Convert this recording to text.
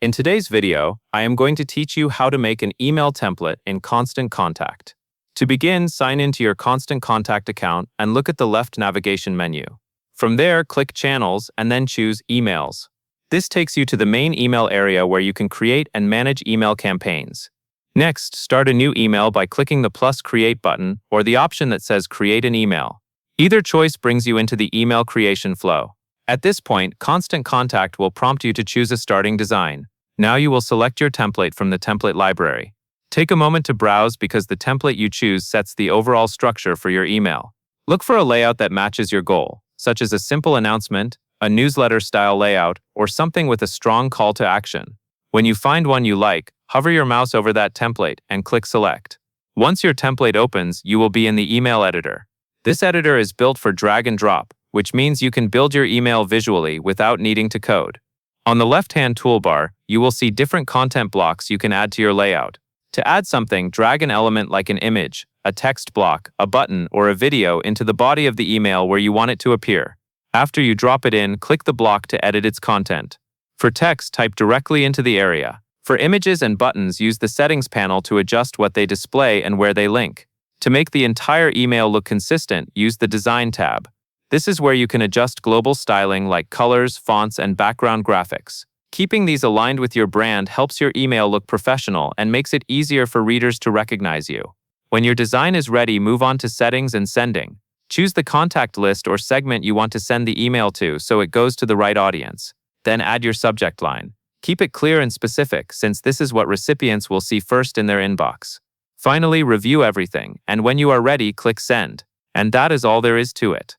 In today's video, I am going to teach you how to make an email template in Constant Contact. To begin, sign into your Constant Contact account and look at the left navigation menu. From there, click Channels and then choose Emails. This takes you to the main email area where you can create and manage email campaigns. Next, start a new email by clicking the plus Create button or the option that says Create an Email. Either choice brings you into the email creation flow. At this point, Constant Contact will prompt you to choose a starting design. Now you will select your template from the template library. Take a moment to browse because the template you choose sets the overall structure for your email. Look for a layout that matches your goal, such as a simple announcement, a newsletter-style layout, or something with a strong call to action. When you find one you like, hover your mouse over that template and click Select. Once your template opens, you will be in the email editor. This editor is built for drag and drop, which means you can build your email visually without needing to code. On the left-hand toolbar, you will see different content blocks you can add to your layout. To add something, drag an element like an image, a text block, a button, or a video into the body of the email where you want it to appear. After you drop it in, click the block to edit its content. For text, type directly into the area. For images and buttons, use the Settings panel to adjust what they display and where they link. To make the entire email look consistent, use the Design tab. This is where you can adjust global styling like colors, fonts, and background graphics. Keeping these aligned with your brand helps your email look professional and makes it easier for readers to recognize you. When your design is ready, move on to Settings and Sending. Choose the contact list or segment you want to send the email to so it goes to the right audience. Then add your subject line. Keep it clear and specific since this is what recipients will see first in their inbox. Finally, review everything, and when you are ready, click Send. And that is all there is to it.